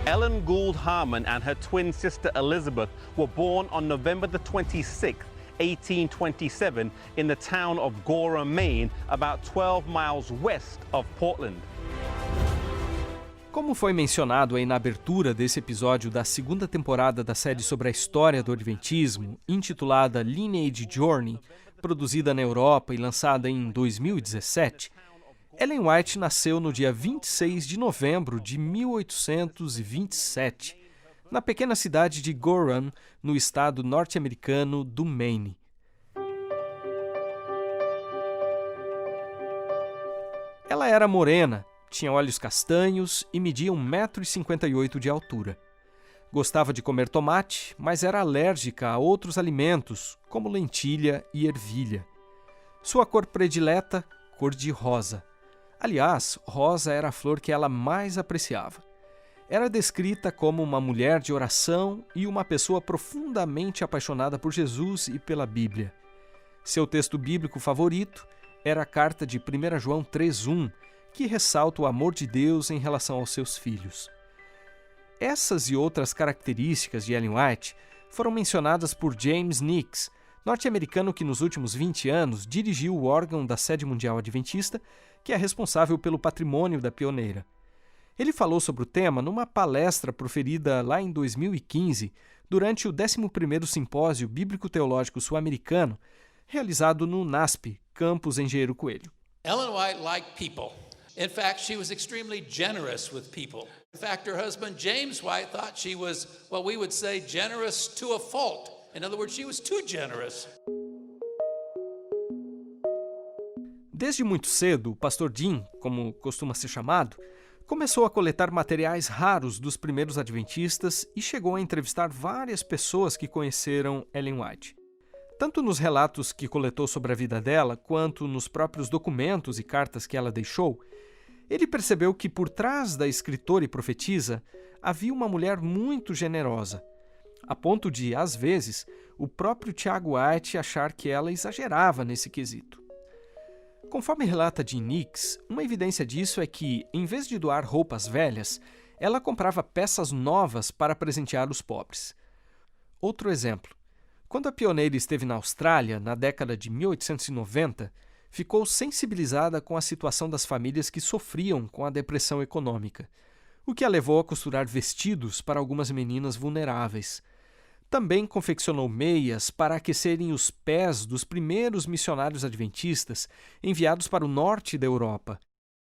Ellen Gould Harmon and her twin sister Elizabeth were born on November the 26th, 1827, in the town of Gorham, Maine, about 12 miles west of Portland. Como foi mencionado aí na abertura desse episódio da segunda temporada da série sobre a história do Adventismo, intitulada Lineage Journey, produzida na Europa e lançada em 2017, Ellen White nasceu no dia 26 de novembro de 1827, na pequena cidade de Gorham, no estado norte-americano do Maine. Ela era morena, tinha olhos castanhos e media 1,58 m de altura. Gostava de comer tomate, mas era alérgica a outros alimentos, como lentilha e ervilha. Sua cor predileta, cor de rosa. Aliás, rosa era a flor que ela mais apreciava. Era descrita como uma mulher de oração e uma pessoa profundamente apaixonada por Jesus e pela Bíblia. Seu texto bíblico favorito era a carta de 1 João 3,1, que ressalta o amor de Deus em relação aos seus filhos. Essas e outras características de Ellen White foram mencionadas por James Nix, norte-americano que nos últimos 20 anos dirigiu o órgão da Sede Mundial Adventista, que é responsável pelo patrimônio da pioneira. Ele falou sobre o tema numa palestra proferida lá em 2015, durante o 11º Simpósio Bíblico-Teológico Sul-Americano, realizado no NASP, campus Engenheiro Coelho. Ellen White liked people. In fact, she was extremely generous with people. In fact, her husband, James White, thought she was, what we would say, generous to a fault. In other words, she was too generous. Desde muito cedo, o pastor Dean, como costuma ser chamado, começou a coletar materiais raros dos primeiros adventistas e chegou a entrevistar várias pessoas que conheceram Ellen White. Tanto nos relatos que coletou sobre a vida dela, quanto nos próprios documentos e cartas que ela deixou, ele percebeu que por trás da escritora e profetisa havia uma mulher muito generosa, a ponto de, às vezes, o próprio Tiago White achar que ela exagerava nesse quesito. Conforme relata Jim Nix, uma evidência disso é que, em vez de doar roupas velhas, ela comprava peças novas para presentear os pobres. Outro exemplo. Quando a pioneira esteve na Austrália, na década de 1890, ficou sensibilizada com a situação das famílias que sofriam com a depressão econômica, o que a levou a costurar vestidos para algumas meninas vulneráveis. Também confeccionou meias para aquecerem os pés dos primeiros missionários adventistas enviados para o norte da Europa.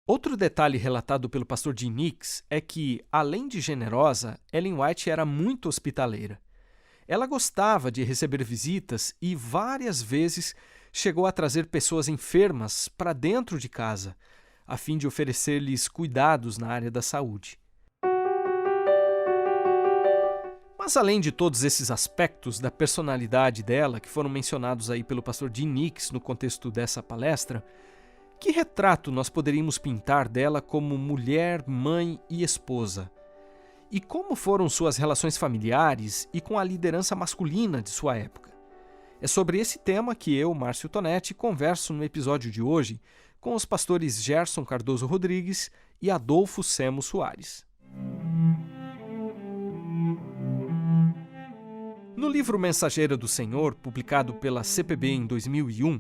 Outro detalhe relatado pelo pastor Jim Nix é que, além de generosa, Ellen White era muito hospitaleira. Ela gostava de receber visitas e várias vezes chegou a trazer pessoas enfermas para dentro de casa, a fim de oferecer-lhes cuidados na área da saúde. Mas além de todos esses aspectos da personalidade dela, que foram mencionados aí pelo pastor Jim Nix no contexto dessa palestra, que retrato nós poderíamos pintar dela como mulher, mãe e esposa? E como foram suas relações familiares e com a liderança masculina de sua época? É sobre esse tema que eu, Márcio Tonetti, converso no episódio de hoje com os pastores Gerson Cardoso Rodrigues e Adolfo Semo Soares. No livro Mensageira do Senhor, publicado pela CPB em 2001,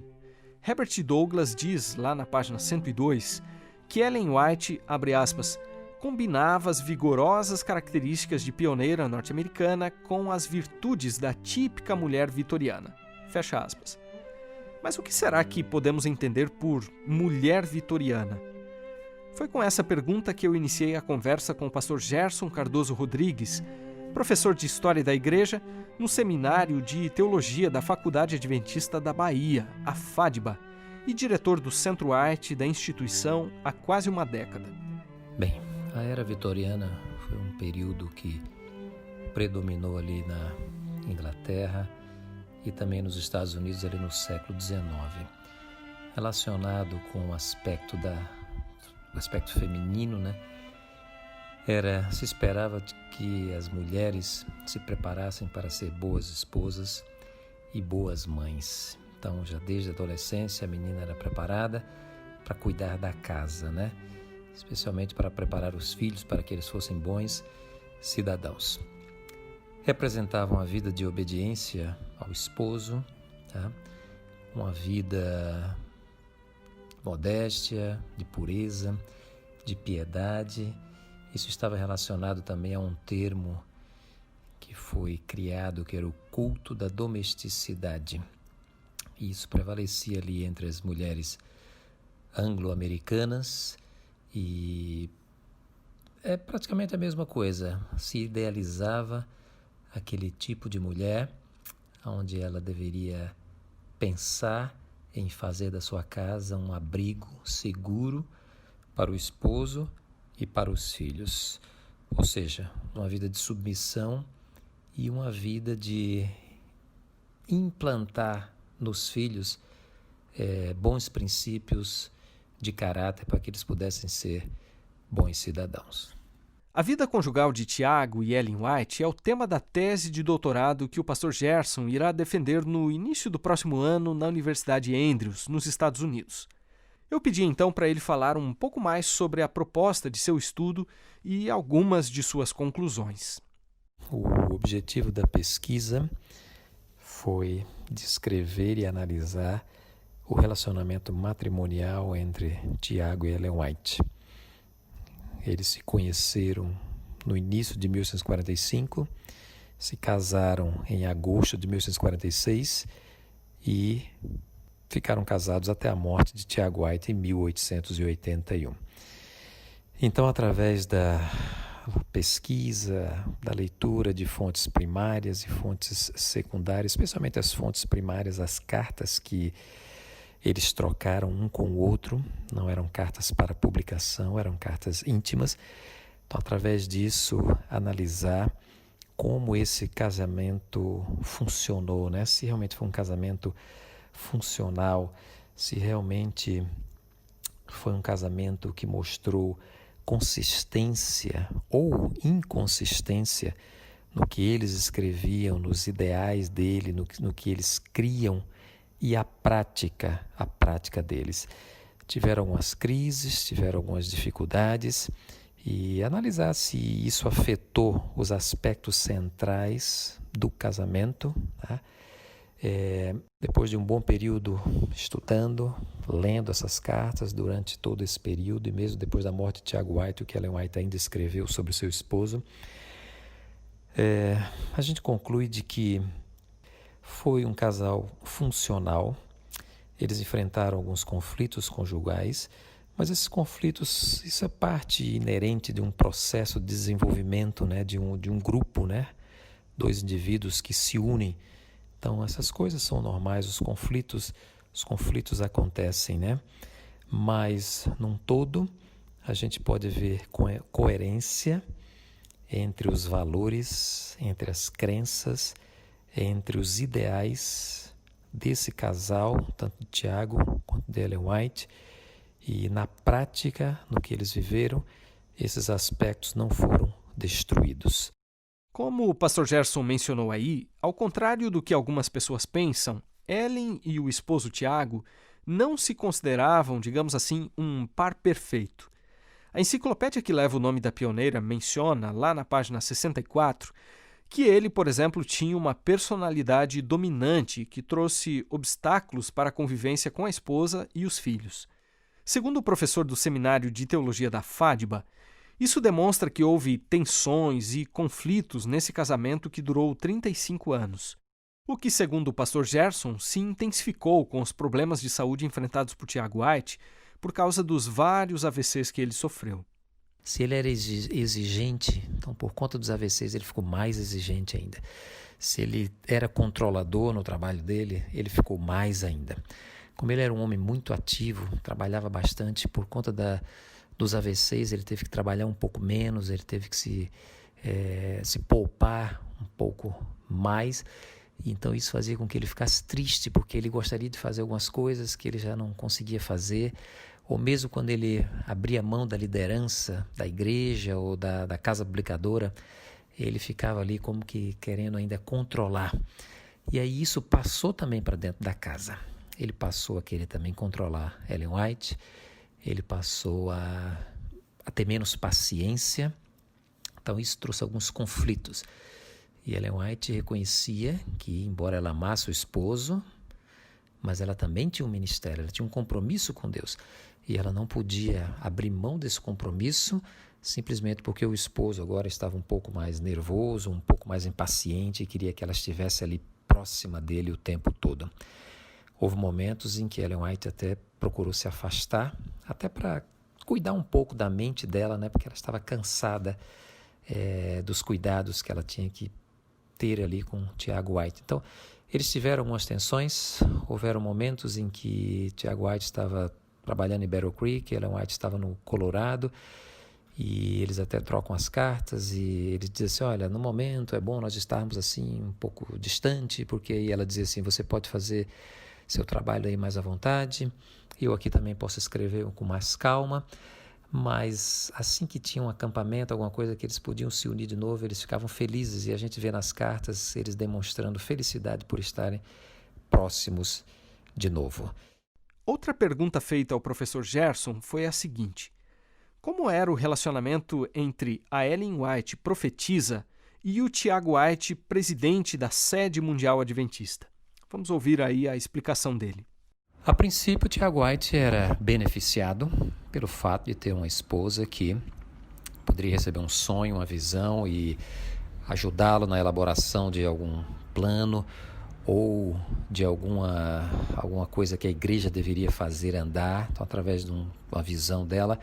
Herbert Douglas diz, lá na página 102, que Ellen White, abre aspas, combinava as vigorosas características de pioneira norte-americana com as virtudes da típica mulher vitoriana. Fecha aspas. Mas o que será que podemos entender por mulher vitoriana? Foi com essa pergunta que eu iniciei a conversa com o pastor Gerson Cardoso Rodrigues, professor de História da Igreja, no Seminário de Teologia da Faculdade Adventista da Bahia, a FADBA, e diretor do Centro White da instituição há quase uma década. Bem, a Era Vitoriana foi um período que predominou ali na Inglaterra e também nos Estados Unidos ali no século XIX, relacionado com o aspecto feminino, né? Se esperava que as mulheres se preparassem para ser boas esposas e boas mães. Então, já desde a adolescência, a menina era preparada para cuidar da casa, né? Especialmente para preparar os filhos para que eles fossem bons cidadãos. Representavam a vida de obediência ao esposo, tá? Uma vida modéstia, de pureza, de piedade. Isso estava relacionado também a um termo que foi criado, que era o culto da domesticidade. E isso prevalecia ali entre as mulheres anglo-americanas e é praticamente a mesma coisa. Se idealizava aquele tipo de mulher onde ela deveria pensar em fazer da sua casa um abrigo seguro para o esposo e para os filhos. Ou seja, uma vida de submissão e uma vida de implantar nos filhos bons princípios de caráter para que eles pudessem ser bons cidadãos. A vida conjugal de Tiago e Ellen White é o tema da tese de doutorado que o pastor Gerson irá defender no início do próximo ano na Universidade Andrews, nos Estados Unidos. Eu pedi então para ele falar um pouco mais sobre a proposta de seu estudo e algumas de suas conclusões. O objetivo da pesquisa foi descrever e analisar o relacionamento matrimonial entre Tiago e Ellen White. Eles se conheceram no início de 1845, se casaram em agosto de 1846 e ficaram casados até a morte de Tiago White em 1881. Então, através da pesquisa, da leitura de fontes primárias e fontes secundárias, especialmente as fontes primárias, as cartas que eles trocaram um com o outro, não eram cartas para publicação, eram cartas íntimas. Então, através disso, analisar como esse casamento funcionou, né? Se realmente foi um casamento funcional, se realmente foi um casamento que mostrou consistência ou inconsistência no que eles escreviam, nos ideais dele, no que eles criam e a prática deles. Tiveram algumas crises, tiveram algumas dificuldades e analisar se isso afetou os aspectos centrais do casamento, tá? Depois de um bom período estudando, lendo essas cartas durante todo esse período e mesmo depois da morte de Tiago White, o que Ellen White ainda escreveu sobre o seu esposo, a gente conclui de que foi um casal funcional. Eles enfrentaram alguns conflitos conjugais, mas esses conflitos, isso é parte inerente de um processo de desenvolvimento, né, de um grupo, né, dois indivíduos que se unem. Então, essas coisas são normais, os conflitos acontecem, né? Mas, num todo, a gente pode ver coerência entre os valores, entre as crenças, entre os ideais desse casal, tanto de Tiago quanto de Ellen White, e na prática, no que eles viveram, esses aspectos não foram destruídos. Como o pastor Gerson mencionou aí, ao contrário do que algumas pessoas pensam, Ellen e o esposo Tiago não se consideravam, digamos assim, um par perfeito. A enciclopédia que leva o nome da pioneira menciona, lá na página 64, que ele, por exemplo, tinha uma personalidade dominante que trouxe obstáculos para a convivência com a esposa e os filhos. Segundo o professor do Seminário de Teologia da FADBA, isso demonstra que houve tensões e conflitos nesse casamento que durou 35 anos, o que, segundo o pastor Gerson, se intensificou com os problemas de saúde enfrentados por Tiago White por causa dos vários AVCs que ele sofreu. Se ele era exigente, então por conta dos AVCs ele ficou mais exigente ainda. Se ele era controlador no trabalho dele, ele ficou mais ainda. Como ele era um homem muito ativo, trabalhava bastante, por conta dos AVCs ele teve que trabalhar um pouco menos, ele teve que se poupar um pouco mais. Então isso fazia com que ele ficasse triste, porque ele gostaria de fazer algumas coisas que ele já não conseguia fazer, ou mesmo quando ele abria mão da liderança da igreja ou da casa publicadora, ele ficava ali como que querendo ainda controlar. E aí isso passou também para dentro da casa. Ele passou a querer também controlar Ellen White, ele passou a ter menos paciência Então isso trouxe alguns conflitos. E Ellen White reconhecia que, embora ela amasse o esposo, mas ela também tinha um ministério, ela tinha um compromisso com Deus. E ela não podia abrir mão desse compromisso simplesmente porque o esposo agora estava um pouco mais nervoso, um pouco mais impaciente e queria que ela estivesse ali próxima dele o tempo todo. Houve momentos em que Ellen White até procurou se afastar, até para cuidar um pouco da mente dela, né? Porque ela estava cansada dos cuidados que ela tinha que ter ali com Tiago White. Então, eles tiveram algumas tensões, houveram momentos em que Tiago White estava trabalhando em Battle Creek, Ellen White estava no Colorado, e eles até trocam as cartas, e ele diz assim, olha, no momento é bom nós estarmos assim um pouco distante, porque aí ela dizia assim, você pode fazer seu trabalho aí mais à vontade, eu aqui também posso escrever com mais calma, mas assim que tinha um acampamento, alguma coisa que eles podiam se unir de novo, eles ficavam felizes, e a gente vê nas cartas eles demonstrando felicidade por estarem próximos de novo. Outra pergunta feita ao professor Gerson foi a seguinte: como era o relacionamento entre a Ellen White, profetisa, e o Tiago White, presidente da Sede Mundial Adventista? Vamos ouvir aí a explicação dele. A princípio, Tiago White era beneficiado pelo fato de ter uma esposa que poderia receber um sonho, uma visão e ajudá-lo na elaboração de algum plano ou de alguma coisa que a igreja deveria fazer andar. Então, através de uma visão dela,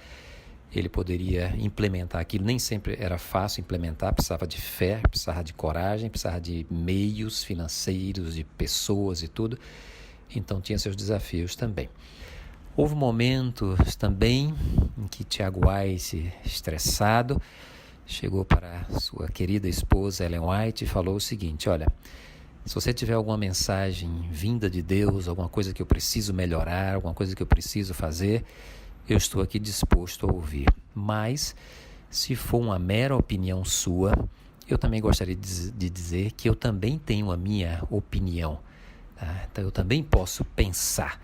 ele poderia implementar aquilo. Nem sempre era fácil implementar, precisava de fé, precisava de coragem, precisava de meios financeiros, de pessoas e tudo. Então tinha seus desafios também. Houve momentos também em que Tiago White, estressado, chegou para sua querida esposa Ellen White e falou o seguinte: olha, se você tiver alguma mensagem vinda de Deus, alguma coisa que eu preciso melhorar, alguma coisa que eu preciso fazer, eu estou aqui disposto a ouvir. Mas, se for uma mera opinião sua, eu também gostaria de dizer que eu também tenho a minha opinião. Tá? Então, eu também posso pensar.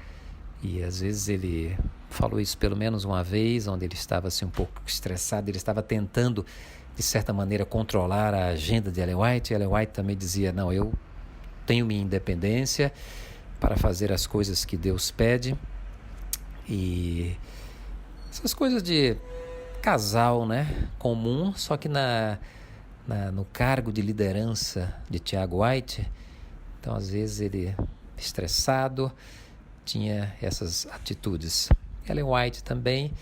E, às vezes, ele falou isso pelo menos uma vez, onde ele estava assim, um pouco estressado, ele estava tentando, de certa maneira, controlar a agenda de Ellen White. Ellen White também dizia, não, eu tenho minha independência para fazer as coisas que Deus pede. E essas coisas de casal, né, comum, só que no cargo de liderança de Tiago White, então às vezes ele, estressado, tinha essas atitudes. Ellen White também,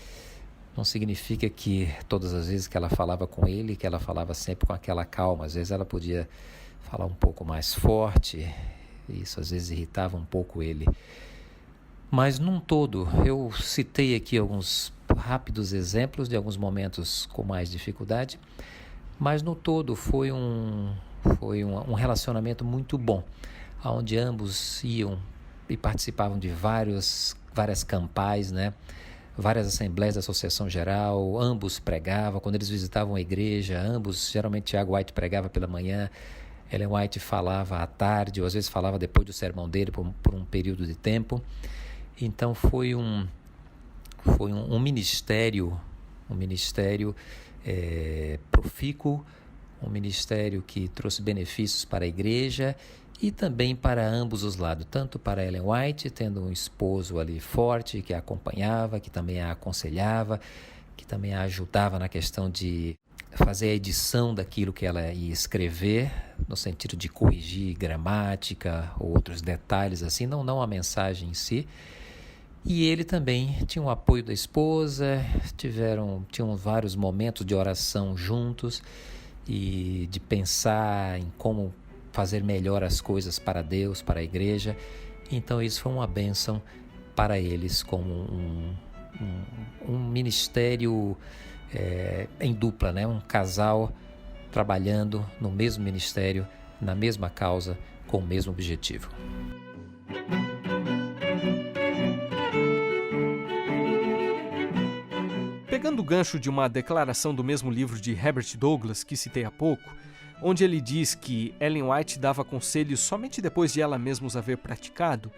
não significa que todas as vezes que ela falava com ele, que ela falava sempre com aquela calma, às vezes ela podia falar um pouco mais forte, isso às vezes irritava um pouco ele. Mas num todo, eu citei aqui alguns rápidos exemplos de alguns momentos com mais dificuldade, mas no todo foi um relacionamento muito bom, onde ambos iam e participavam de várias campais, né? Várias assembleias da Associação Geral, ambos pregavam, quando eles visitavam a igreja, geralmente Tiago White pregava pela manhã, Ellen White falava à tarde, ou às vezes falava depois do sermão dele por um período de tempo. Então foi um ministério profícuo, um ministério que trouxe benefícios para a igreja e também para ambos os lados, tanto para Ellen White, tendo um esposo ali forte que a acompanhava, que também a aconselhava, que também a ajudava na questão de fazer a edição daquilo que ela ia escrever, no sentido de corrigir gramática ou outros detalhes assim, não a mensagem em si. E ele também tinha o apoio da esposa, tinham vários momentos de oração juntos e de pensar em como fazer melhor as coisas para Deus, para a igreja. Então isso foi uma bênção para eles, como um ministério em dupla, né? Um casal trabalhando no mesmo ministério, na mesma causa, com o mesmo objetivo. Pegando o gancho de uma declaração do mesmo livro de Herbert Douglas, que citei há pouco, onde ele diz que Ellen White dava conselhos somente depois de ela mesma os haver praticado,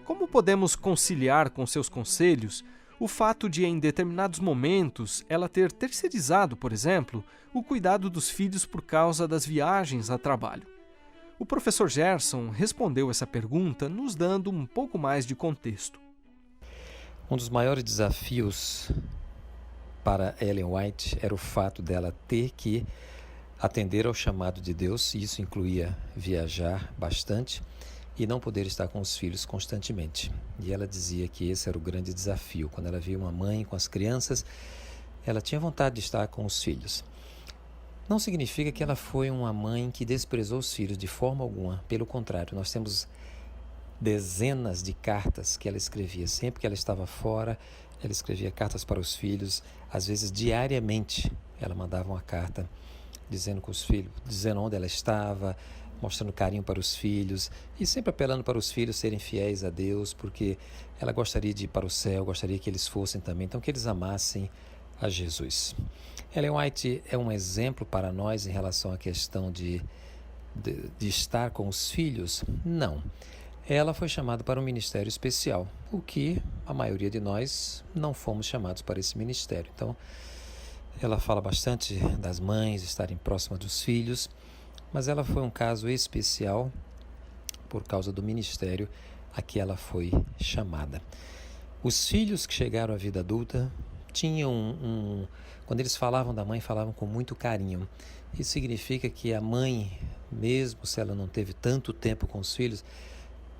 como podemos conciliar com seus conselhos o fato de, em determinados momentos, ela ter terceirizado, por exemplo, o cuidado dos filhos por causa das viagens a trabalho. O professor Gerson respondeu essa pergunta nos dando um pouco mais de contexto. Um dos maiores desafios para Ellen White era o fato dela ter que atender ao chamado de Deus, e isso incluía viajar bastante e não poder estar com os filhos constantemente. E ela dizia que esse era o grande desafio. Quando ela via uma mãe com as crianças, ela tinha vontade de estar com os filhos. Não significa que ela foi uma mãe que desprezou os filhos de forma alguma. Pelo contrário, nós temos dezenas de cartas que ela escrevia. Sempre que ela estava fora, ela escrevia cartas para os filhos. Às vezes, diariamente, ela mandava uma carta dizendo com os filhos, dizendo onde ela estava, mostrando carinho para os filhos e sempre apelando para os filhos serem fiéis a Deus, porque ela gostaria de ir para o céu, gostaria que eles fossem também, então que eles amassem a Jesus. Ellen White é um exemplo para nós em relação à questão de estar com os filhos? Não. Ela foi chamada para um ministério especial, o que a maioria de nós não fomos chamados para esse ministério. Então, ela fala bastante das mães estarem próximas dos filhos, mas ela foi um caso especial por causa do ministério a que ela foi chamada. Os filhos que chegaram à vida adulta tinham quando eles falavam da mãe, falavam com muito carinho. Isso significa que a mãe, mesmo se ela não teve tanto tempo com os filhos,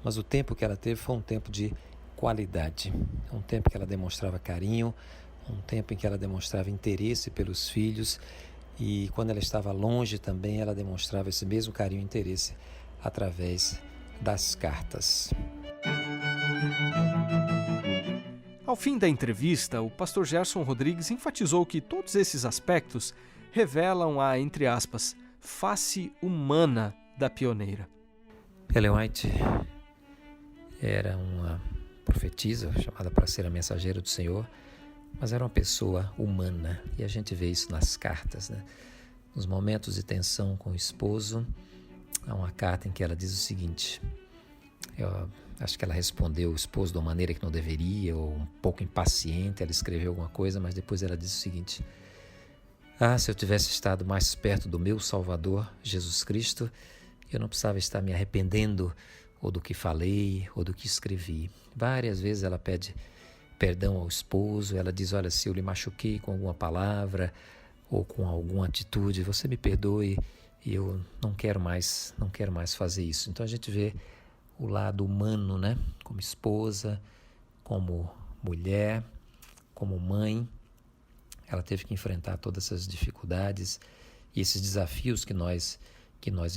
mas o tempo que ela teve foi um tempo de qualidade, um tempo que ela demonstrava carinho, um tempo em que ela demonstrava interesse pelos filhos, e quando ela estava longe também ela demonstrava esse mesmo carinho e interesse através das cartas. Ao fim da entrevista, o pastor Gerson Rodrigues enfatizou que todos esses aspectos revelam a, entre aspas, face humana da pioneira. Ellen White era uma profetisa chamada para ser a mensageira do Senhor, mas era uma pessoa humana, e a gente vê isso nas cartas, né? Nos momentos de tensão com o esposo, há uma carta em que ela diz o seguinte, eu acho que ela respondeu o esposo de uma maneira que não deveria, ou um pouco impaciente, ela escreveu alguma coisa, mas depois ela diz o seguinte, se eu tivesse estado mais perto do meu Salvador, Jesus Cristo, eu não precisava estar me arrependendo ou do que falei, ou do que escrevi. Várias vezes ela pede perdão ao esposo, ela diz, olha, se eu lhe machuquei com alguma palavra ou com alguma atitude, você me perdoe e eu não quero mais fazer isso. Então a gente vê o lado humano, né? Como esposa, como mulher, como mãe, ela teve que enfrentar todas essas dificuldades e esses desafios que nós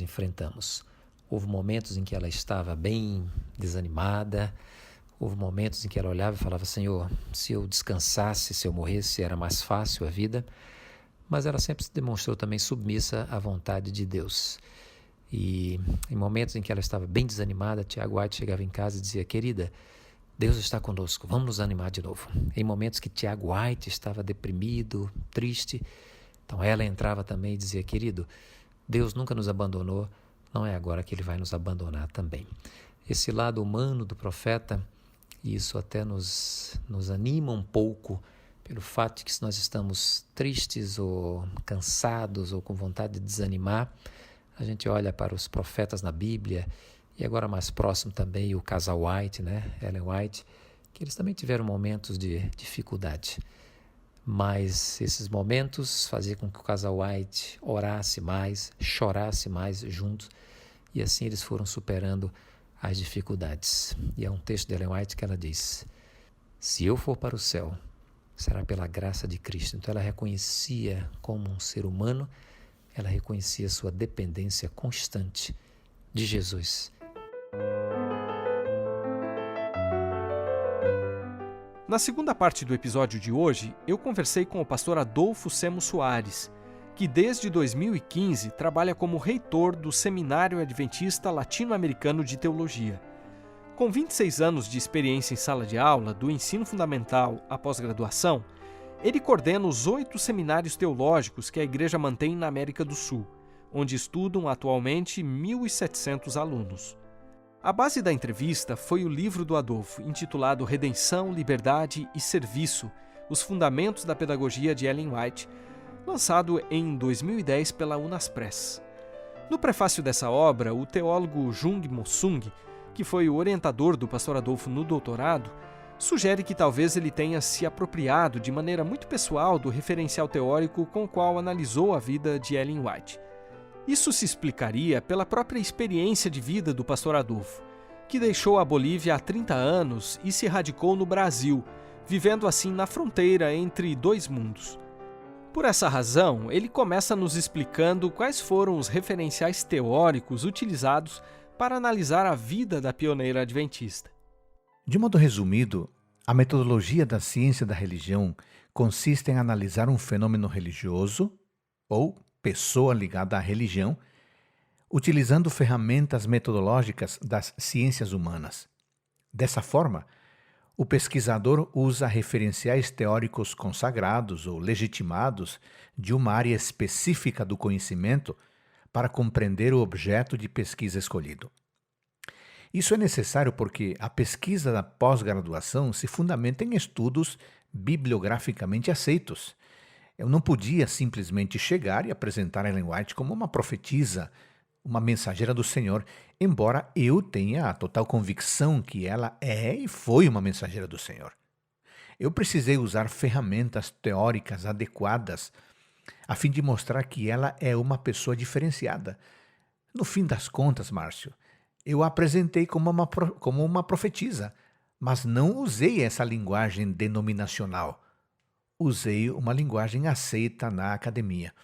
enfrentamos. Houve momentos em que ela estava bem desanimada, houve momentos em que ela olhava e falava, Senhor, se eu descansasse, se eu morresse, era mais fácil a vida, mas ela sempre se demonstrou também submissa à vontade de Deus. E em momentos em que ela estava bem desanimada, Tiago White chegava em casa e dizia, querida, Deus está conosco, vamos nos animar de novo. Em momentos que Tiago White estava deprimido, triste, então ela entrava também e dizia, querido, Deus nunca nos abandonou, não é agora que Ele vai nos abandonar também. Esse lado humano do profeta, isso até nos anima um pouco pelo fato de que se nós estamos tristes ou cansados ou com vontade de desanimar, a gente olha para os profetas na Bíblia e agora mais próximo também o casal White, né? Ellen White, que eles também tiveram momentos de dificuldade. Mas esses momentos faziam com que o casal White orasse mais, chorasse mais juntos e assim eles foram superando as dificuldades. E é um texto de Ellen White que ela diz, se eu for para o céu, será pela graça de Cristo. Então ela reconhecia como um ser humano, ela reconhecia sua dependência constante de Jesus. Na segunda parte do episódio de hoje, eu conversei com o pastor Adolfo Semo Soares, que desde 2015 trabalha como reitor do Seminário Adventista Latino-Americano de Teologia. Com 26 anos de experiência em sala de aula, do ensino fundamental à pós-graduação, ele coordena os 8 seminários teológicos que a igreja mantém na América do Sul, onde estudam atualmente 1.700 alunos. A base da entrevista foi o livro do Adolfo, intitulado Redenção, Liberdade e Serviço, Os Fundamentos da Pedagogia de Ellen White, lançado em 2010 pela Unaspress. No prefácio dessa obra, o teólogo Jung Mo-sung, que foi o orientador do pastor Adolfo no doutorado, sugere que talvez ele tenha se apropriado de maneira muito pessoal do referencial teórico com o qual analisou a vida de Ellen White. Isso se explicaria pela própria experiência de vida do pastor Adolfo, que deixou a Bolívia há 30 anos e se radicou no Brasil, vivendo assim na fronteira entre dois mundos. Por essa razão, ele começa nos explicando quais foram os referenciais teóricos utilizados para analisar a vida da pioneira adventista. De modo resumido, a metodologia da ciência da religião consiste em analisar um fenômeno religioso ou pessoa ligada à religião, utilizando ferramentas metodológicas das ciências humanas. Dessa forma, o pesquisador usa referenciais teóricos consagrados ou legitimados de uma área específica do conhecimento para compreender o objeto de pesquisa escolhido. Isso é necessário porque a pesquisa da pós-graduação se fundamenta em estudos bibliograficamente aceitos. Eu não podia simplesmente chegar e apresentar Ellen White como uma profetisa, uma mensageira do Senhor, embora eu tenha a total convicção que ela é e foi uma mensageira do Senhor. Eu precisei usar ferramentas teóricas adequadas a fim de mostrar que ela é uma pessoa diferenciada. No fim das contas, Márcio, eu a apresentei como uma profetisa, mas não usei essa linguagem denominacional. Usei uma linguagem aceita na academia.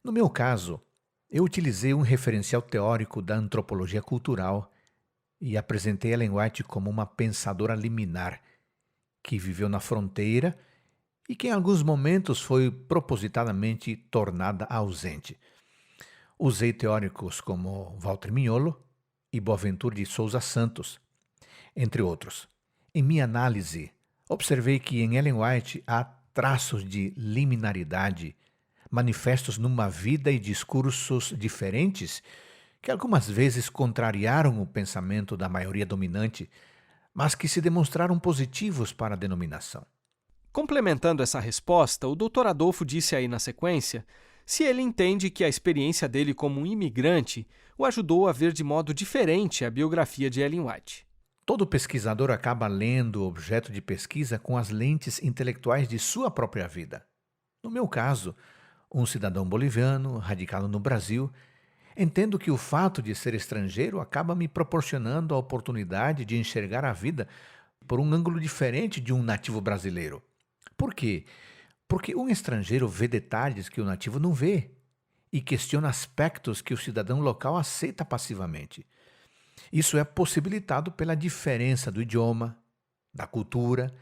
No meu caso, eu utilizei um referencial teórico da antropologia cultural e apresentei Ellen White como uma pensadora liminar, que viveu na fronteira e que em alguns momentos foi propositadamente tornada ausente. Usei teóricos como Walter Mignolo e Boaventura de Souza Santos, entre outros. Em minha análise, observei que em Ellen White há traços de liminaridade, manifestos numa vida e discursos diferentes que algumas vezes contrariaram o pensamento da maioria dominante, mas que se demonstraram positivos para a denominação. Complementando essa resposta, o Dr. Adolfo disse aí na sequência se ele entende que a experiência dele como um imigrante o ajudou a ver de modo diferente a biografia de Ellen White. Todo pesquisador acaba lendo o objeto de pesquisa com as lentes intelectuais de sua própria vida. No meu caso, um cidadão boliviano, radicado no Brasil, entendo que o fato de ser estrangeiro acaba me proporcionando a oportunidade de enxergar a vida por um ângulo diferente de um nativo brasileiro. Por quê? Porque um estrangeiro vê detalhes que o nativo não vê e questiona aspectos que o cidadão local aceita passivamente. Isso é possibilitado pela diferença do idioma, da cultura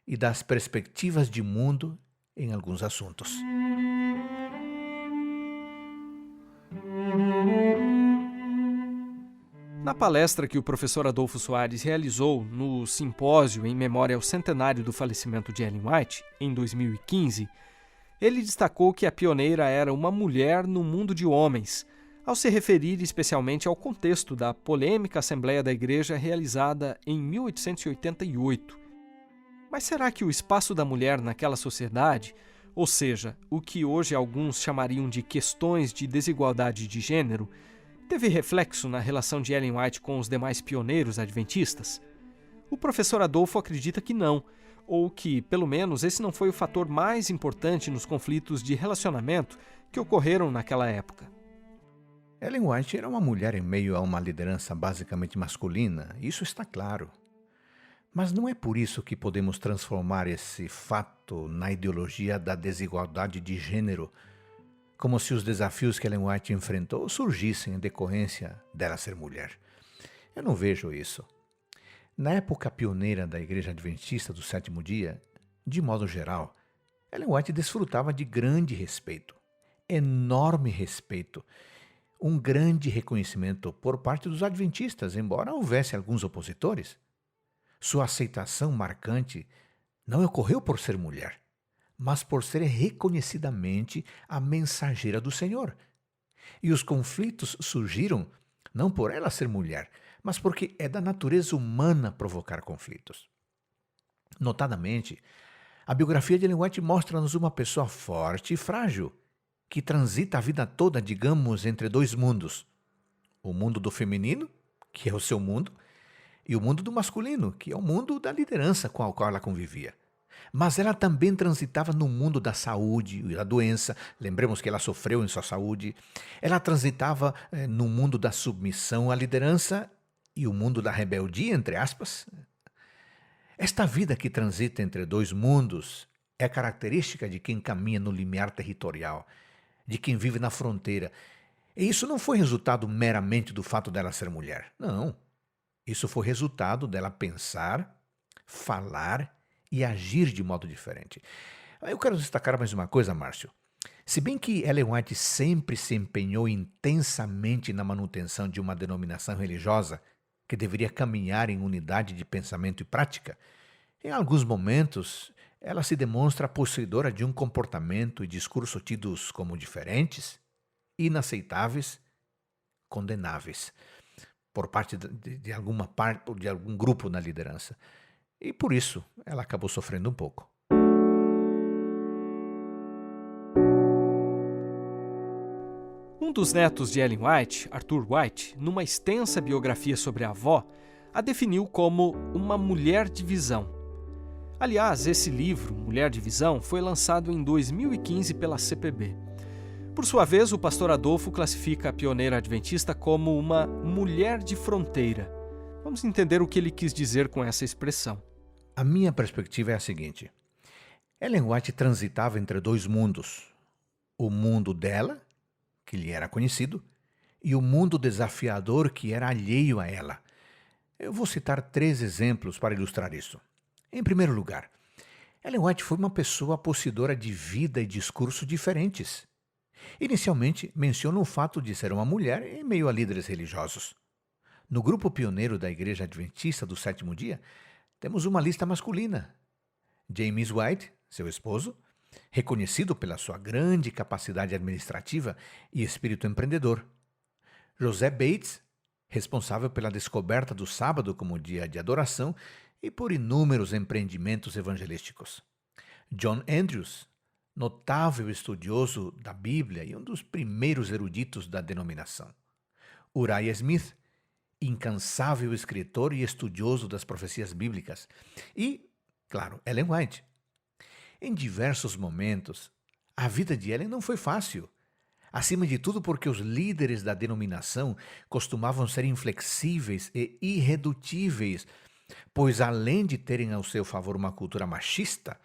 e das perspectivas de mundo em alguns assuntos. Na palestra que o professor Adolfo Soares realizou no simpósio em memória ao centenário do falecimento de Ellen White, em 2015, ele destacou que a pioneira era uma mulher no mundo de homens, ao se referir especialmente ao contexto da polêmica Assembleia da Igreja realizada em 1888. Mas será que o espaço da mulher naquela sociedade, ou seja, o que hoje alguns chamariam de questões de desigualdade de gênero, teve reflexo na relação de Ellen White com os demais pioneiros adventistas? O professor Adolfo acredita que não, ou que, pelo menos, esse não foi o fator mais importante nos conflitos de relacionamento que ocorreram naquela época. Ellen White era uma mulher em meio a uma liderança basicamente masculina, isso está claro. Mas não é por isso que podemos transformar esse fato na ideologia da desigualdade de gênero, como se os desafios que Ellen White enfrentou surgissem em decorrência dela ser mulher. Eu não vejo isso. Na época pioneira da Igreja Adventista do Sétimo Dia, de modo geral, Ellen White desfrutava de grande respeito, enorme respeito, um grande reconhecimento por parte dos adventistas, embora houvesse alguns opositores. Sua aceitação marcante não ocorreu por ser mulher, mas por ser reconhecidamente a mensageira do Senhor. E os conflitos surgiram não por ela ser mulher, mas porque é da natureza humana provocar conflitos. Notadamente, a biografia de Ellen White mostra-nos uma pessoa forte e frágil, que transita a vida toda, digamos, entre dois mundos. O mundo do feminino, que é o seu mundo, e o mundo do masculino, que é o mundo da liderança com a qual ela convivia. Mas ela também transitava no mundo da saúde e da doença. Lembremos que ela sofreu em sua saúde. Ela transitava no mundo da submissão à liderança e o mundo da rebeldia, entre aspas. Esta vida que transita entre dois mundos é característica de quem caminha no limiar territorial, de quem vive na fronteira. E isso não foi resultado meramente do fato dela ser mulher. Não. Isso foi resultado dela pensar, falar e agir de modo diferente. Eu quero destacar mais uma coisa, Márcio. Se bem que Ellen White sempre se empenhou intensamente na manutenção de uma denominação religiosa que deveria caminhar em unidade de pensamento e prática, em alguns momentos ela se demonstra possuidora de um comportamento e discurso tidos como diferentes, inaceitáveis, condenáveis, por parte de algum grupo na liderança. E por isso ela acabou sofrendo um pouco. Um dos netos de Ellen White, Arthur White, numa extensa biografia sobre a avó, a definiu como uma mulher de visão. Aliás, esse livro, Mulher de Visão, foi lançado em 2015 pela CPB. Por sua vez, o pastor Adolfo classifica a pioneira adventista como uma mulher de fronteira. Vamos entender o que ele quis dizer com essa expressão. A minha perspectiva é a seguinte. Ellen White transitava entre dois mundos. O mundo dela, que lhe era conhecido, e o mundo desafiador que era alheio a ela. Eu vou citar 3 exemplos para ilustrar isso. Em primeiro lugar, Ellen White foi uma pessoa possuidora de vida e discurso diferentes. Inicialmente, menciona o fato de ser uma mulher em meio a líderes religiosos. No grupo pioneiro da Igreja Adventista do Sétimo Dia, temos uma lista masculina. James White, seu esposo, reconhecido pela sua grande capacidade administrativa e espírito empreendedor. José Bates, responsável pela descoberta do sábado como dia de adoração e por inúmeros empreendimentos evangelísticos. John Andrews, notável estudioso da Bíblia e um dos primeiros eruditos da denominação. Uriah Smith, incansável escritor e estudioso das profecias bíblicas. E, claro, Ellen White. Em diversos momentos, a vida de Ellen não foi fácil. Acima de tudo porque os líderes da denominação costumavam ser inflexíveis e irredutíveis, pois além de terem ao seu favor uma cultura machista,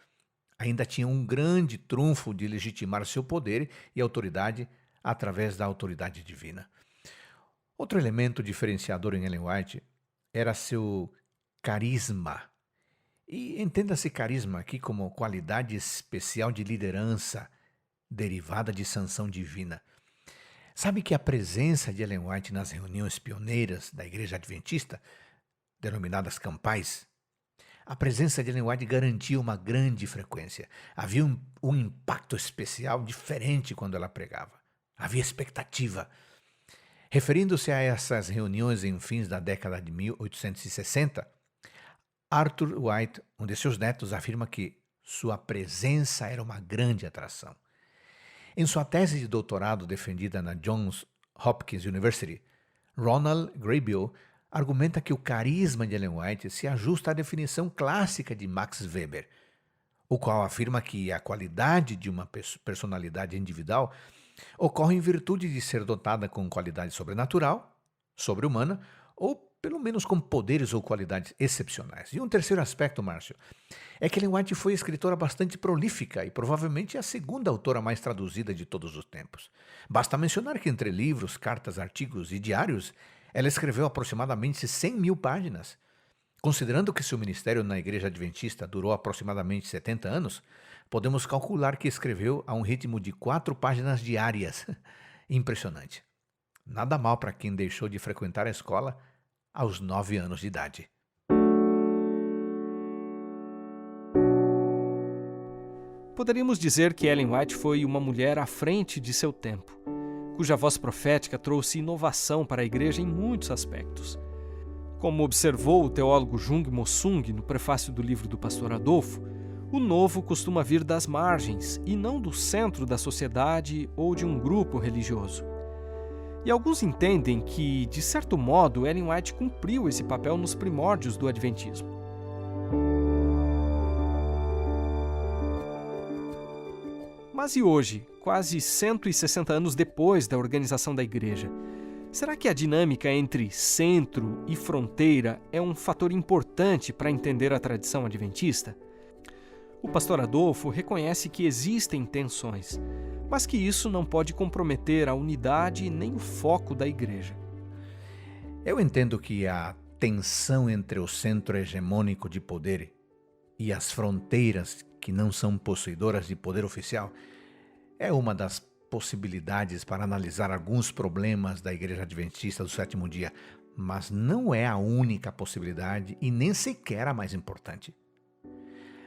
ainda tinham um grande trunfo de legitimar seu poder e autoridade através da autoridade divina. Outro elemento diferenciador em Ellen White era seu carisma. E entenda-se carisma aqui como qualidade especial de liderança, derivada de sanção divina. Sabe que a presença de Ellen White nas reuniões pioneiras da Igreja Adventista, denominadas campais, a presença de Ellen White garantia uma grande frequência. Havia um impacto especial diferente quando ela pregava. Havia expectativa. Referindo-se a essas reuniões em fins da década de 1860, Arthur White, um de seus netos, afirma que sua presença era uma grande atração. Em sua tese de doutorado defendida na Johns Hopkins University, Ronald Grabeel argumenta que o carisma de Ellen White se ajusta à definição clássica de Max Weber, o qual afirma que a qualidade de uma personalidade individual ocorre em virtude de ser dotada com qualidade sobrenatural, sobre-humana, ou pelo menos com poderes ou qualidades excepcionais. E um terceiro aspecto, Márcio, é que Ellen White foi escritora bastante prolífica e provavelmente a segunda autora mais traduzida de todos os tempos. Basta mencionar que entre livros, cartas, artigos e diários, ela escreveu aproximadamente 100 mil páginas. Considerando que seu ministério na Igreja Adventista durou aproximadamente 70 anos, podemos calcular que escreveu a um ritmo de 4 páginas diárias. Impressionante. Nada mal para quem deixou de frequentar a escola aos 9 anos de idade. Poderíamos dizer que Ellen White foi uma mulher à frente de seu tempo, cuja voz profética trouxe inovação para a igreja em muitos aspectos. Como observou o teólogo Jung Mo-sung no prefácio do livro do pastor Adolfo, o novo costuma vir das margens e não do centro da sociedade ou de um grupo religioso. E alguns entendem que, de certo modo, Ellen White cumpriu esse papel nos primórdios do Adventismo. Mas e hoje, quase 160 anos depois da organização da Igreja, será que a dinâmica entre centro e fronteira é um fator importante para entender a tradição adventista? O pastor Adolfo reconhece que existem tensões, mas que isso não pode comprometer a unidade nem o foco da Igreja. Eu entendo que a tensão entre o centro hegemônico de poder e as fronteiras que não são possuidoras de poder oficial é uma das possibilidades para analisar alguns problemas da Igreja Adventista do Sétimo Dia, mas não é a única possibilidade e nem sequer a mais importante.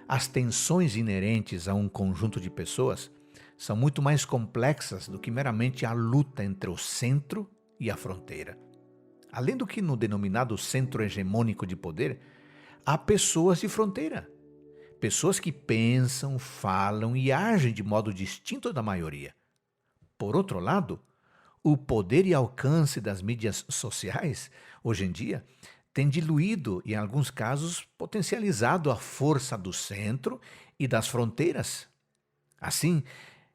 As tensões inerentes a um conjunto de pessoas são muito mais complexas do que meramente a luta entre o centro e a fronteira. Além do que no denominado centro hegemônico de poder, há pessoas de fronteira. Pessoas que pensam, falam e agem de modo distinto da maioria. Por outro lado, o poder e alcance das mídias sociais, hoje em dia, tem diluído e, em alguns casos, potencializado a força do centro e das fronteiras. Assim,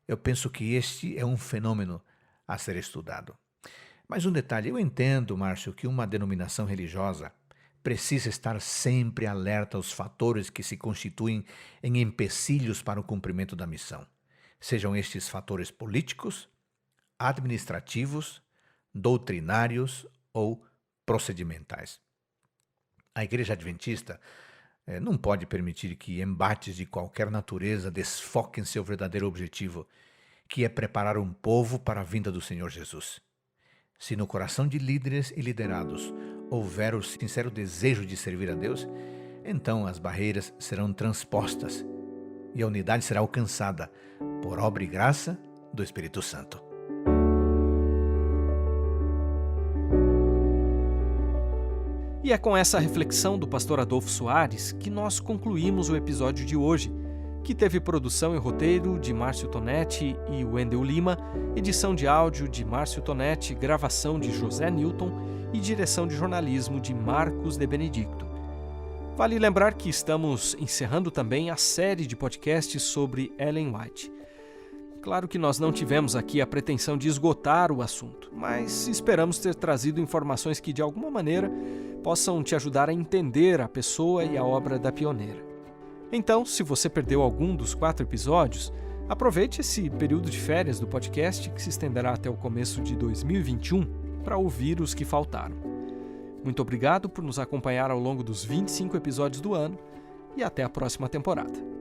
eu penso que este é um fenômeno a ser estudado. Mas um detalhe, eu entendo, Márcio, que uma denominação religiosa precisa estar sempre alerta aos fatores que se constituem em empecilhos para o cumprimento da missão. Sejam estes fatores políticos, administrativos, doutrinários ou procedimentais. A Igreja Adventista não pode permitir que embates de qualquer natureza desfoquem seu verdadeiro objetivo, que é preparar um povo para a vinda do Senhor Jesus. Se no coração de líderes e liderados houver o sincero desejo de servir a Deus, então as barreiras serão transpostas e a unidade será alcançada por obra e graça do Espírito Santo. E é com essa reflexão do pastor Adolfo Soares que nós concluímos o episódio de hoje, que teve produção e roteiro de Márcio Tonetti e Wendel Lima, edição de áudio de Márcio Tonetti, gravação de José Newton e direção de jornalismo de Marcos de Benedicto. Vale lembrar que estamos encerrando também a série de podcasts sobre Ellen White. Claro que nós não tivemos aqui a pretensão de esgotar o assunto, mas esperamos ter trazido informações que, de alguma maneira, possam te ajudar a entender a pessoa e a obra da pioneira. Então, se você perdeu algum dos 4 episódios, aproveite esse período de férias do podcast, que se estenderá até o começo de 2021, para ouvir os que faltaram. Muito obrigado por nos acompanhar ao longo dos 25 episódios do ano e até a próxima temporada.